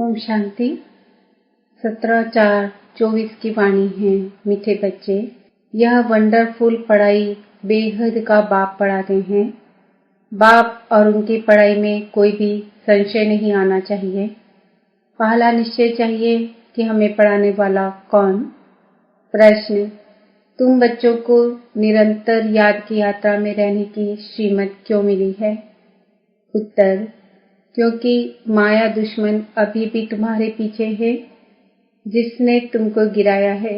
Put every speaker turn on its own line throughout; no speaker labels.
ओम शांति। 17/4/24 की वाणी है। मीठे बच्चे, यह वंडरफुल पढ़ाई बेहद का बाप पढ़ाते हैं। बाप और उनकी पढ़ाई में कोई भी संशय नहीं आना चाहिए। पहला निश्चय चाहिए कि हमें पढ़ाने वाला कौन। प्रश्न, तुम बच्चों को निरंतर याद की यात्रा में रहने की श्रीमत क्यों मिली है? उत्तर, क्योंकि माया दुश्मन अभी भी तुम्हारे पीछे है, जिसने तुमको गिराया है।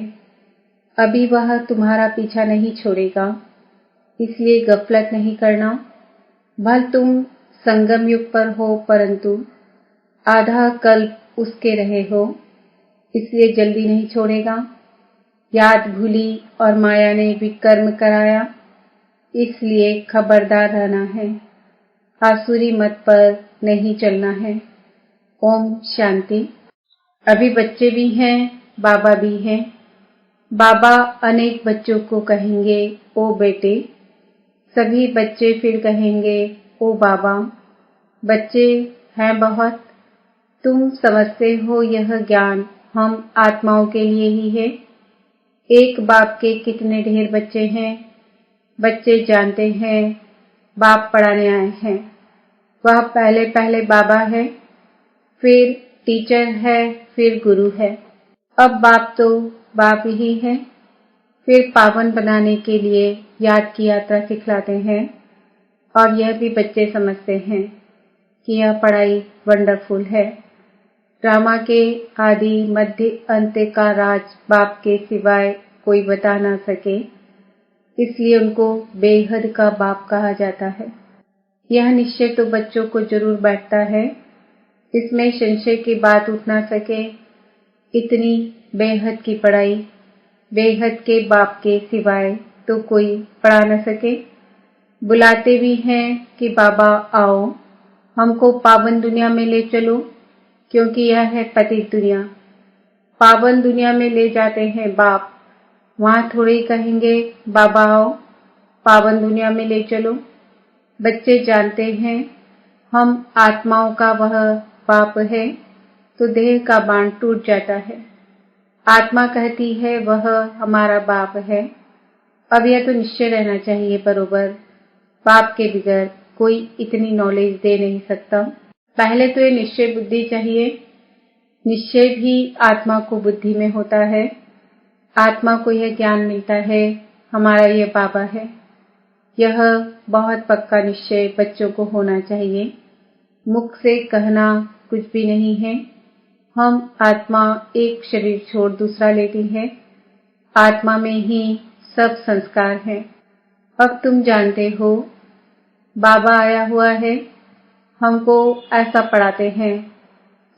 अभी वह तुम्हारा पीछा नहीं छोड़ेगा, इसलिए गफलत नहीं करना। भले तुम संगम युग पर हो, परंतु आधा कल्प उसके रहे हो, इसलिए जल्दी नहीं छोड़ेगा। याद भूली और माया ने विकर्म कराया, इसलिए खबरदार रहना है। आसुरी मत पर नहीं चलना है। ओम शांति। अभी बच्चे भी हैं, बाबा भी हैं। बाबा अनेक बच्चों को कहेंगे ओ बेटे, सभी बच्चे फिर कहेंगे ओ बाबा। बच्चे हैं बहुत, तुम समझते हो यह ज्ञान हम आत्माओं के लिए ही है। एक बाप के कितने ढेर बच्चे हैं। बच्चे जानते हैं बाप पढ़ाने आए हैं। वह पहले पहले बाबा है, फिर टीचर है, फिर गुरु है। अब बाप तो बाप ही है। फिर पावन बनाने के लिए याद की यात्रा सिखलाते हैं। और यह भी बच्चे समझते हैं कि यह पढ़ाई वंडरफुल है। ड्रामा के आदि मध्य अंत का राज बाप के सिवाय कोई बता ना सके, इसलिए उनको बेहद का बाप कहा जाता है। यह निश्चय तो बच्चों को जरूर बैठता है, इसमें संशय की बात उठ ना सके। इतनी बेहद की पढ़ाई बेहद के बाप के सिवाय तो कोई पढ़ा न सके। बुलाते भी हैं कि बाबा आओ, हमको पावन दुनिया में ले चलो, क्योंकि यह है पतित दुनिया। पावन दुनिया में ले जाते हैं बाप, वहां थोड़े ही कहेंगे बाबा आओ पावन दुनिया में ले चलो। बच्चे जानते हैं हम आत्माओं का वह बाप है, तो देह का बांध टूट जाता है। आत्मा कहती है वह हमारा बाप है। अब यह तो निश्चय रहना चाहिए बरोबर, बाप के बगैर कोई इतनी नॉलेज दे नहीं सकता। पहले तो ये निश्चय बुद्धि चाहिए। निश्चय भी आत्मा को बुद्धि में होता है। आत्मा को यह ज्ञान मिलता है हमारा यह बाबा है। यह बहुत पक्का निश्चय बच्चों को होना चाहिए। मुख से कहना कुछ भी नहीं है। हम आत्मा एक शरीर छोड़ दूसरा लेती है। आत्मा में ही सब संस्कार है। अब तुम जानते हो बाबा आया हुआ है, हमको ऐसा पढ़ाते हैं,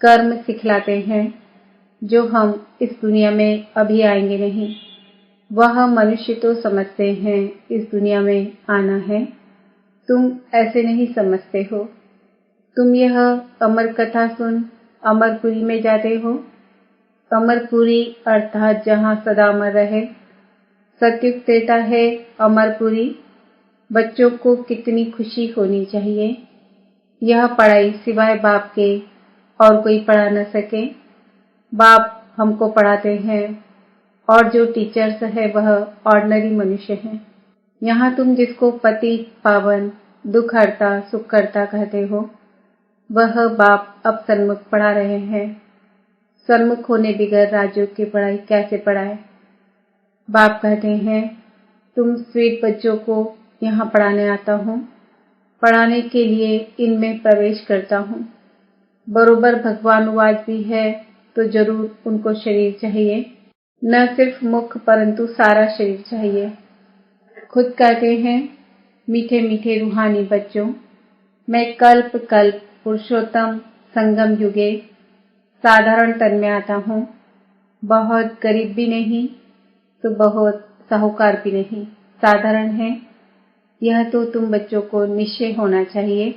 कर्म सिखलाते हैं, जो हम इस दुनिया में अभी आएंगे नहीं। वह मनुष्य तो समझते हैं इस दुनिया में आना है, तुम ऐसे नहीं समझते हो। तुम यह अमर कथा सुन अमरपुरी में जाते हो। अमरपुरी अर्थात जहाँ सदा अमर रहे, सत्युग देता है अमरपुरी। बच्चों को कितनी खुशी होनी चाहिए। यह पढ़ाई सिवाय बाप के और कोई पढ़ा न सके। बाप हमको पढ़ाते हैं, और जो टीचर्स है वह ऑर्डिनरी मनुष्य हैं। यहाँ तुम जिसको पति पावन दुख हरता सुख करता कहते हो, वह बाप अब सन्मुख पढ़ा रहे हैं। सन्मुख होने बगैर राजयोग की पढ़ाई कैसे पढ़ाए? बाप कहते हैं तुम स्वीट बच्चों को यहाँ पढ़ाने आता हूँ, पढ़ाने के लिए इनमें प्रवेश करता हूँ। बरोबर भगवानुवाद भी है, तो जरूर उनको शरीर चाहिए, न सिर्फ मुख परंतु सारा शरीर चाहिए। खुद कहते हैं मीठे मीठे रूहानी बच्चों, मैं कल्प कल्प पुरुषोत्तम संगम युगे साधारण तन में आता हूँ। बहुत गरीब भी नहीं तो बहुत साहूकार भी नहीं, साधारण है। यह तो तुम बच्चों को निश्चय होना चाहिए।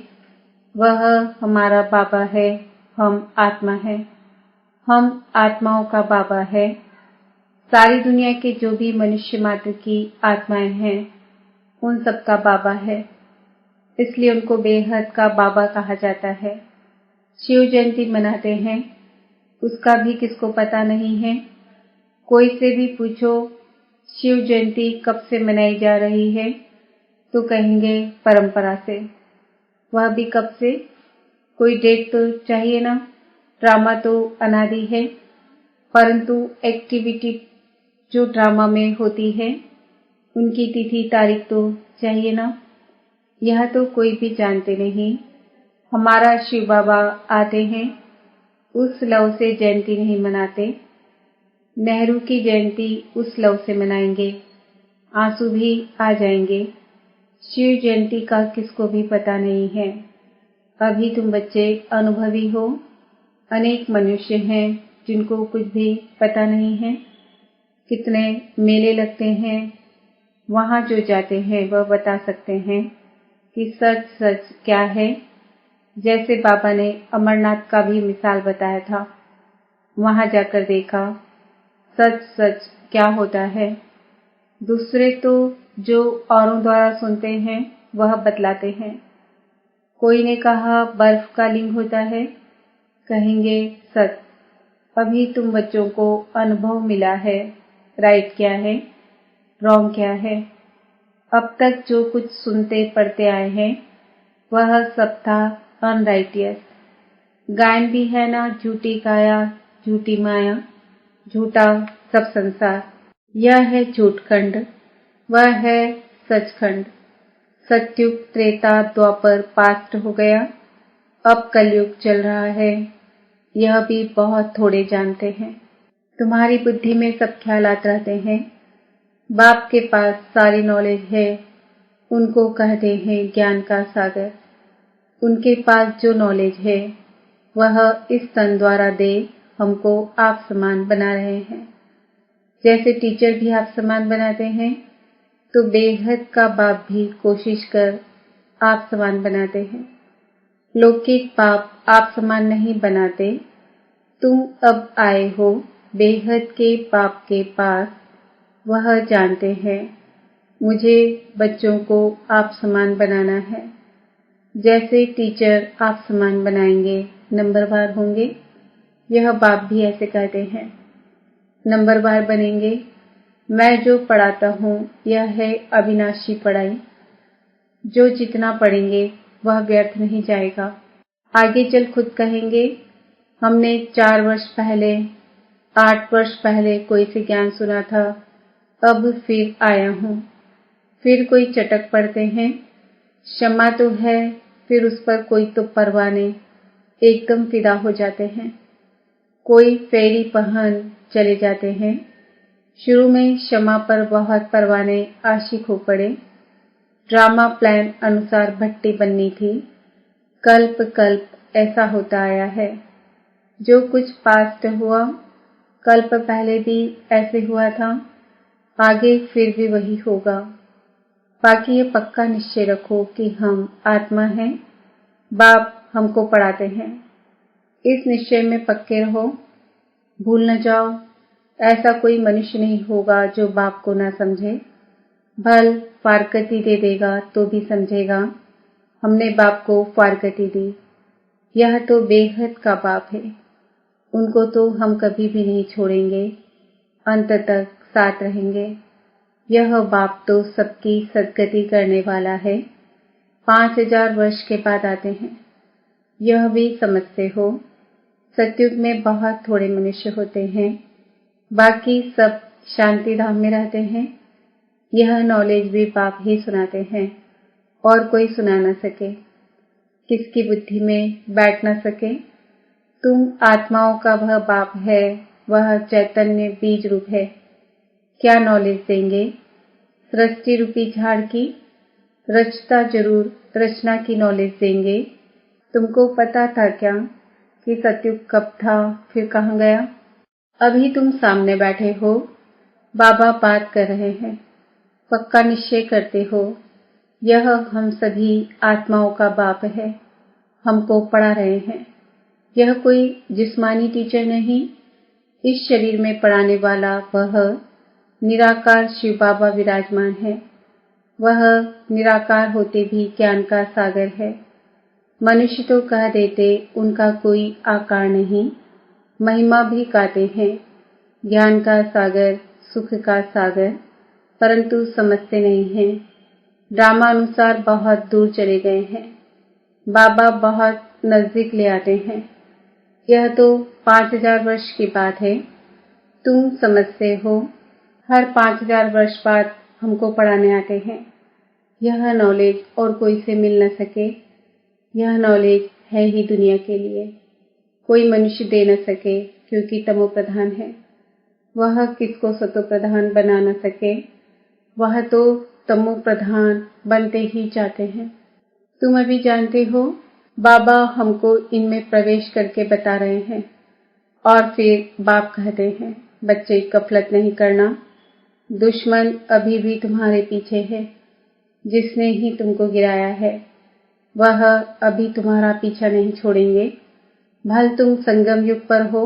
वह हमारा बाबा है, हम आत्मा है। हम आत्माओं का बाबा है। सारी दुनिया के जो भी मनुष्य मात्र की आत्माएं हैं, उन सब का बाबा है, इसलिए उनको बेहद का बाबा कहा जाता है। शिव जयंती मनाते हैं, उसका भी किसको पता नहीं है। कोई से भी पूछो शिव जयंती कब से मनाई जा रही है तो कहेंगे परंपरा से। वह भी कब से, कोई डेट तो चाहिए ना। ड्रामा तो अनादि है, परंतु एक्टिविटी जो ड्रामा में होती है उनकी तिथि तारीख तो चाहिए ना। यह तो कोई भी जानते नहीं। हमारा शिव बाबा आते हैं, उस लव से जयंती नहीं मनाते। नेहरू की जयंती उस लव से मनाएंगे, आंसू भी आ जाएंगे। शिव जयंती का किसको भी पता नहीं है। अभी तुम बच्चे अनुभवी हो। अनेक मनुष्य हैं जिनको कुछ भी पता नहीं है। कितने मेले लगते हैं, वहां जो जाते हैं वह बता सकते हैं कि सच सच क्या है। जैसे बाबा ने अमरनाथ का भी मिसाल बताया था, वहां जाकर देखा सच सच क्या होता है। दूसरे तो जो औरों द्वारा सुनते हैं वह बतलाते हैं। कोई ने कहा बर्फ का लिंग होता है, कहेंगे सच। अभी तुम बच्चों को अनुभव मिला है, राइट क्या है, रॉन्ग क्या है। अब तक जो कुछ सुनते पढ़ते आए हैं वह सब था अनराइटियस। गायन भी है ना, झूठी काया झूठी माया, झूठा सब संसार। यह है झूठखंड, वह है सचखंड। सतयुग त्रेता द्वापर पास्ट हो गया, अब कलयुग चल रहा है। यह भी बहुत थोड़े जानते हैं। तुम्हारी बुद्धि में सब ख्यालात रहते हैं। बाप के पास सारी नॉलेज है, उनको कहते हैं ज्ञान का सागर। उनके पास जो नॉलेज है वह इस तन द्वारा दे हमको आप समान बना रहे हैं। जैसे टीचर भी आप समान बनाते हैं तो बेहद का बाप भी कोशिश कर आप समान बनाते हैं। लौकिक बाप आप समान नहीं बनाते। तुम अब आए हो बेहद के बाप के पास, वह जानते हैं मुझे बच्चों को आप समान बनाना है। जैसे टीचर आप समान बनाएंगे, नंबरवार होंगे। यह बाप भी ऐसे कहते हैं, नंबरवार बनेंगे। मैं जो पढ़ाता हूँ यह है अविनाशी पढ़ाई। जो जितना पढ़ेंगे वह व्यर्थ नहीं जाएगा। आगे चल खुद कहेंगे हमने 4 वर्ष पहले, 8 वर्ष पहले कोई से ज्ञान सुना था, अब फिर आया हूँ। फिर कोई चटक पड़ते हैं, क्षमा तो है, फिर उस पर कोई तो परवाने एकदम फिदा हो जाते हैं। कोई फेरी पहन चले जाते हैं। शुरू में क्षमा पर बहुत परवाने आशिक हो पड़े। ड्रामा प्लान अनुसार भट्टी बननी थी। कल्प कल्प ऐसा होता आया है। जो कुछ पास्ट हुआ कल्प पहले भी ऐसे हुआ था, आगे फिर भी वही होगा। बाकी ये पक्का निश्चय रखो कि हम आत्मा हैं, बाप हमको पढ़ाते हैं। इस निश्चय में पक्के रहो, भूल न जाओ। ऐसा कोई मनुष्य नहीं होगा जो बाप को ना समझे। भल फारकती दे देगा तो भी समझेगा हमने बाप को फारकती दी। यह तो बेहद का बाप है, उनको तो हम कभी भी नहीं छोड़ेंगे, अंत तक साथ रहेंगे। यह बाप तो सबकी सदगति करने वाला है। 5000 वर्ष के बाद आते हैं। यह भी समझते हो सतयुग में बहुत थोड़े मनुष्य होते हैं, बाकी सब शांति धाम में रहते हैं। यह नॉलेज भी बाप ही सुनाते हैं और कोई सुना न सके, किसकी बुद्धि में बैठ न सके। तुम आत्माओं का वह बाप है, वह चैतन्य बीज रूप है। क्या नॉलेज देंगे? सृष्टि रूपी झाड़ की, रचता जरूर रचना की नॉलेज देंगे। तुमको पता था क्या कि सतयुग कब था फिर कहाँ गया? अभी तुम सामने बैठे हो, बाबा बात कर रहे हैं, पक्का निश्चय करते हो यह हम सभी आत्माओं का बाप है, हमको पढ़ा रहे हैं। यह कोई जिस्मानी टीचर नहीं, इस शरीर में पढ़ाने वाला वह निराकार शिव बाबा विराजमान है। वह निराकार होते भी ज्ञान का सागर है। मनुष्य तो कह देते उनका कोई आकार नहीं, महिमा भी गाते हैं, ज्ञान का सागर, सुख का सागर, परंतु समझते नहीं हैं। ड्रामानुसार बहुत दूर चले गए हैं, बाबा बहुत नजदीक ले आते हैं। यह तो 5000 वर्ष की बात है। तुम समझते हो, हर 5000 वर्ष बाद हमको पढ़ाने आते हैं। यह नॉलेज और कोई से मिल न सके, यह नॉलेज है ही दुनिया के लिए। कोई मनुष्य दे न सके क्योंकि तमो प्रधान है। वह किसको सतो प्रधान बना न सके, वह तो तमो प्रधान बनते ही जाते हैं। तुम अभी जानते हो, बाबा हमको इनमें प्रवेश करके बता रहे हैं। और फिर बाप कहते हैं, बच्चे गफलत नहीं करना, दुश्मन अभी भी तुम्हारे पीछे है। जिसने ही तुमको गिराया है वह अभी तुम्हारा पीछा नहीं छोड़ेंगे। भल तुम संगम युग पर हो,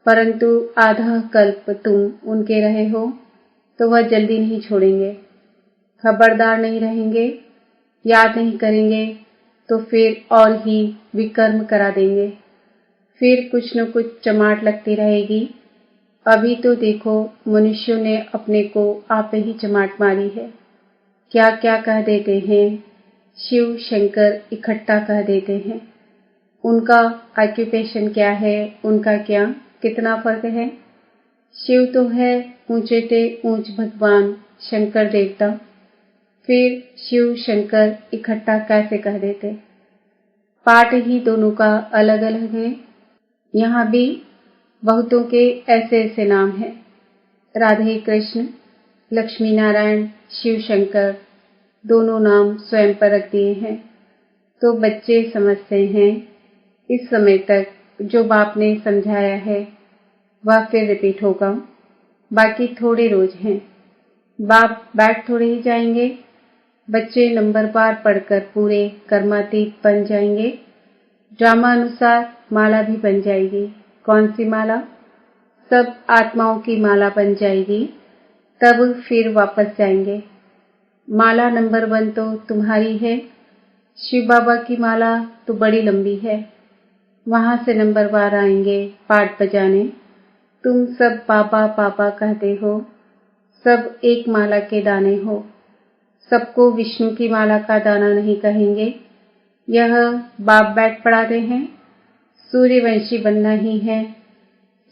परंतु आधा कल्प तुम उनके रहे हो तो वह जल्दी नहीं छोड़ेंगे। खबरदार नहीं रहेंगे, याद नहीं करेंगे तो फिर और ही विकर्म करा देंगे। फिर कुछ न कुछ चमाट लगती रहेगी। अभी तो देखो, मनुष्यों ने अपने को आप ही चमाट मारी है। क्या क्या कह देते हैं, शिव शंकर इकट्ठा कह देते हैं। उनका ऑक्यूपेशन क्या है, उनका क्या कितना फर्क है। शिव तो है ऊंचे ते ऊंच भगवान, शंकर देवता। फिर शिव शंकर इकट्ठा कैसे कह देते। पाठ ही दोनों का अलग अलग है। यहाँ भी बहुतों के ऐसे ऐसे नाम हैं, राधे कृष्ण, लक्ष्मी नारायण, शिव शंकर, दोनों नाम स्वयं पर रख दिए हैं। तो बच्चे समझते हैं, इस समय तक जो बाप ने समझाया है वह फिर रिपीट होगा। बाकी थोड़े रोज हैं, बाप बैठ थोड़े ही जाएंगे। बच्चे नंबरवार पढ़कर पूरे कर्मातीत बन जाएंगे। ड्रामा अनुसार माला भी बन जाएगी। कौन सी माला? सब आत्माओं की माला बन जाएगी। तब फिर वापस जाएंगे। माला नंबर 1 तो तुम्हारी है। शिव बाबा की माला तो बड़ी लंबी है। वहां से नंबरवार आएंगे पाठ बजाने। तुम सब पापा पापा कहते हो, सब एक माला के दाने हो। सबको विष्णु की माला का दाना नहीं कहेंगे। यह बाप बैठ पढ़ाते हैं। सूर्यवंशी बनना ही है।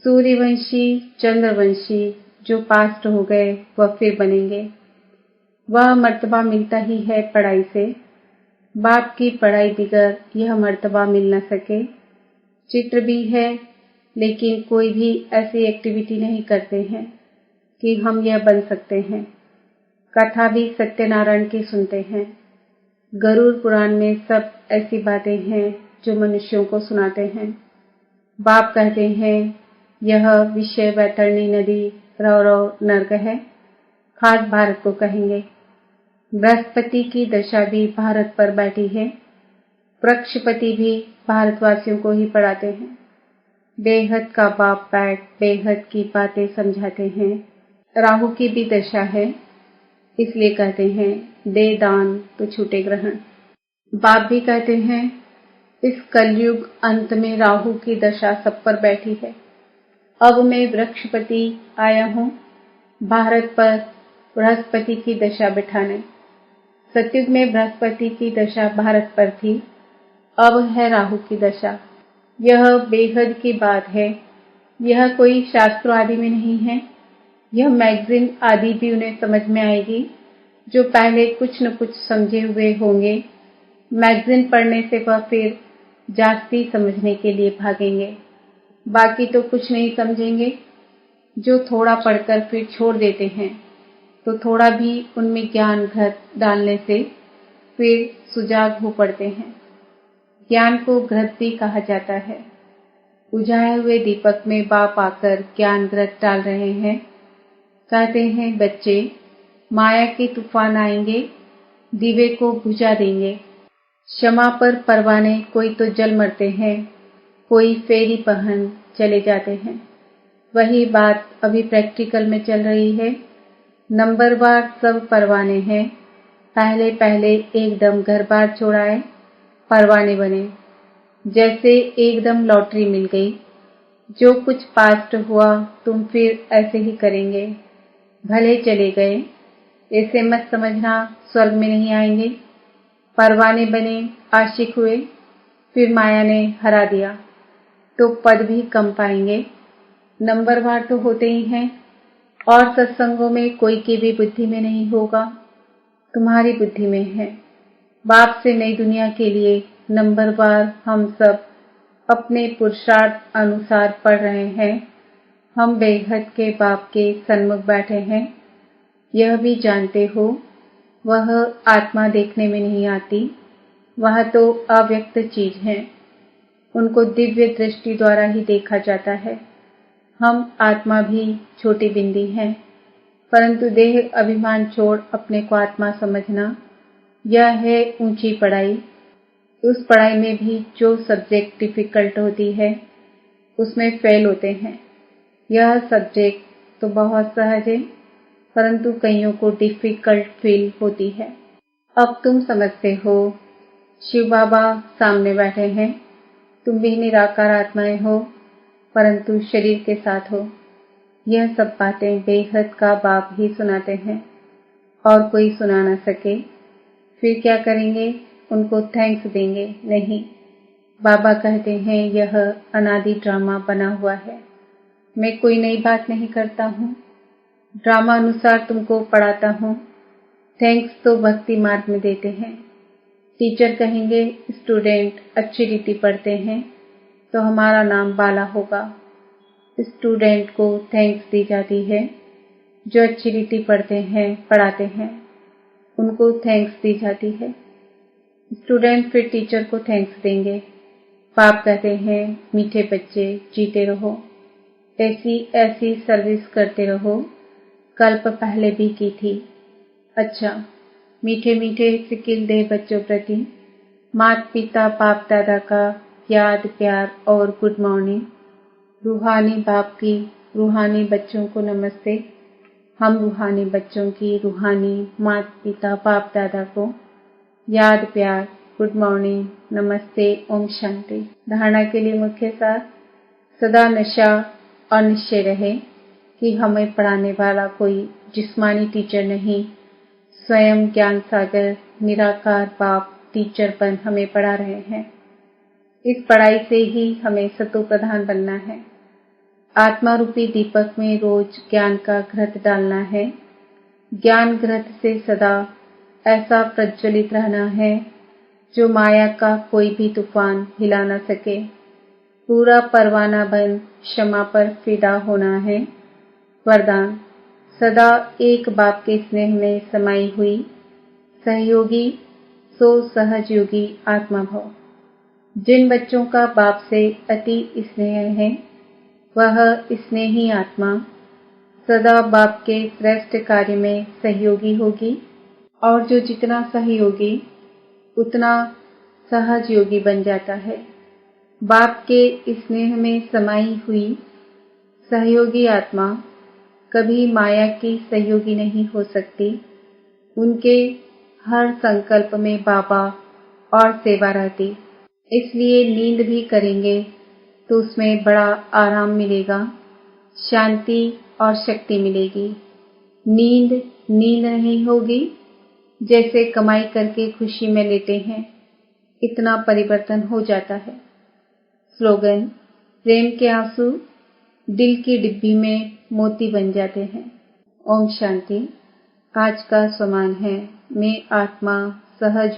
सूर्यवंशी, चंद्रवंशी जो पास्ट हो गए वह फिर बनेंगे। वह मर्तबा मिलता ही है पढ़ाई से। बाप की पढ़ाई बिगर यह मर्तबा मिल न सके। चित्र भी है, लेकिन कोई भी ऐसी एक्टिविटी नहीं करते हैं कि हम यह बन सकते हैं। कथा भी सत्यनारायण की सुनते हैं। गरुड़ पुराण में सब ऐसी बातें हैं जो मनुष्यों को सुनाते हैं। बाप कहते हैं, यह विषय वैतरणी नदी रौरव नर्क है। खास भारत को कहेंगे। बृहस्पति की दशा भी भारत पर बैठी है। वृक्षपति भी भारतवासियों को ही पढ़ाते हैं। बेहद का बाप बैठ बेहद की बातें समझाते हैं। राहु की भी दशा है, इसलिए कहते हैं दे दान तो छूटे ग्रहण। बाप भी कहते हैं, इस कलयुग अंत में राहु की दशा सब पर बैठी है। अब मैं वृक्षपति आया हूँ भारत पर बृहस्पति की दशा बिठाने। सतयुग में बृहस्पति की दशा भारत पर थी, अब है राहु की दशा। यह बेहद की बात है। यह कोई शास्त्र आदि में नहीं है। यह मैगजीन आदि भी उन्हें समझ में आएगी जो पहले कुछ न कुछ समझे हुए होंगे। मैगजीन पढ़ने से वह फिर जास्ती समझने के लिए भागेंगे। बाकी तो कुछ नहीं समझेंगे। जो थोड़ा पढ़कर फिर छोड़ देते हैं, तो थोड़ा भी उनमें ज्ञान घृत डालने से फिर सुजाग हो पड़ते हैं। ज्ञान को घृत भी कहा जाता है। बुझाए हुए दीपक में बाप आकर ज्ञान घृत डाल रहे हैं। कहते हैं, बच्चे माया के तूफान आएंगे, दीवे को बुझा देंगे। क्षमा पर परवाने कोई तो जल मरते हैं, कोई फेरी पहन चले जाते हैं। वही बात अभी प्रैक्टिकल में चल रही है। नंबरवार सब परवाने हैं। पहले पहले एकदम घर बार छोड़ाए, परवाने बने। जैसे एकदम लॉटरी मिल गई। जो कुछ पास्ट हुआ तुम फिर ऐसे ही करेंगे। भले चले गए, ऐसे मत समझना स्वर्ग में नहीं आएंगे। परवाने बने, आशिक हुए, फिर माया ने हरा दिया तो पद भी कम पाएंगे। नंबरवार तो होते ही हैं, और सत्संगों में कोई की भी बुद्धि में नहीं होगा, तुम्हारी बुद्धि में है। बाप से नई दुनिया के लिए नंबरवार हम सब अपने पुरुषार्थ अनुसार पढ़ रहे हैं। हम बेहद के बाप के सन्मुख बैठे हैं। यह भी जानते हो, वह आत्मा देखने में नहीं आती, वह तो अव्यक्त चीज है। उनको दिव्य दृष्टि द्वारा ही देखा जाता है। हम आत्मा भी छोटी बिंदी हैं, परंतु देह अभिमान छोड़ अपने को आत्मा समझना, यह है ऊंची पढ़ाई। उस पढ़ाई में भी जो सब्जेक्ट डिफिकल्ट होती है उसमें फेल होते हैं। यह सब्जेक्ट तो बहुत सहज है, परंतु कईयों को डिफिकल्ट फील होती है। अब तुम समझते हो, शिव बाबा सामने बैठे हैं, तुम भी निराकार आत्माएं हो, परंतु शरीर के साथ हो। यह सब बातें बेहद का बाप ही सुनाते हैं, और कोई सुना न सके। फिर क्या करेंगे? उनको थैंक्स देंगे? नहीं, बाबा कहते हैं यह अनादि ड्रामा बना हुआ है। मैं कोई नई बात नहीं करता हूँ, ड्रामा अनुसार तुमको पढ़ाता हूँ। थैंक्स तो भक्ति मार्ग में देते हैं। टीचर कहेंगे स्टूडेंट अच्छी रीति पढ़ते हैं तो हमारा नाम बाला होगा। स्टूडेंट को थैंक्स दी जाती है। जो अच्छी रीति पढ़ते हैं, पढ़ाते हैं, उनको थैंक्स दी जाती है। स्टूडेंट फिर टीचर को थैंक्स देंगे। बाप कहते हैं मीठे बच्चे जीते रहो, ऐसी ऐसी सर्विस करते रहो, कल्प पहले भी की थी। अच्छा, मीठे मीठे सिकिल दे बच्चों प्रति माता पिता बाप दादा का याद प्यार और गुड मॉर्निंग। रूहानी बाप की रूहानी बच्चों को नमस्ते। हम रूहानी बच्चों की रूहानी माता पिता बाप दादा को याद प्यार गुड मॉर्निंग नमस्ते ओम शांति। धारणा के लिए मुख्य सार, सदा नशा और निश्चय रहे कि हमें पढ़ाने वाला कोई जिस्मानी टीचर नहीं, स्वयं ज्ञान सागर निराकार बाप टीचरपन हमें पढ़ा रहे हैं। इस पढ़ाई से ही हमें सतो प्रधान बनना है। आत्मा रूपी दीपक में रोज ज्ञान का घृत डालना है। ज्ञान घृत से सदा ऐसा प्रज्वलित रहना है जो माया का कोई भी तूफान हिला न सके। पूरा परवाना बन क्षमा पर फिदा होना है। वरदान, सदा एक बाप के स्नेह में समाई हुई सहयोगी सो सहज योगी आत्मा भव। जिन बच्चों का बाप से अति स्नेह है, वह स्नेही आत्मा सदा बाप के श्रेष्ठ कार्य में सहयोगी होगी, और जो जितना सहयोगी उतना सहज योगी बन जाता है। बाप के स्नेह में समाई हुई सहयोगी आत्मा कभी माया की सहयोगी नहीं हो सकती। उनके हर संकल्प में बाबा और सेवा रहती। इसलिए नींद भी करेंगे तो उसमें बड़ा आराम मिलेगा, शांति और शक्ति मिलेगी। नींद नींद नहीं होगी। जैसे कमाई करके खुशी में लेते हैं, इतना परिवर्तन हो जाता है। स्लोगन, प्रेम के आंसू दिल की डिब्बी में मोती बन जाते हैं। ओम शांति। आज का स्वमान है, मैं आत्मा सहज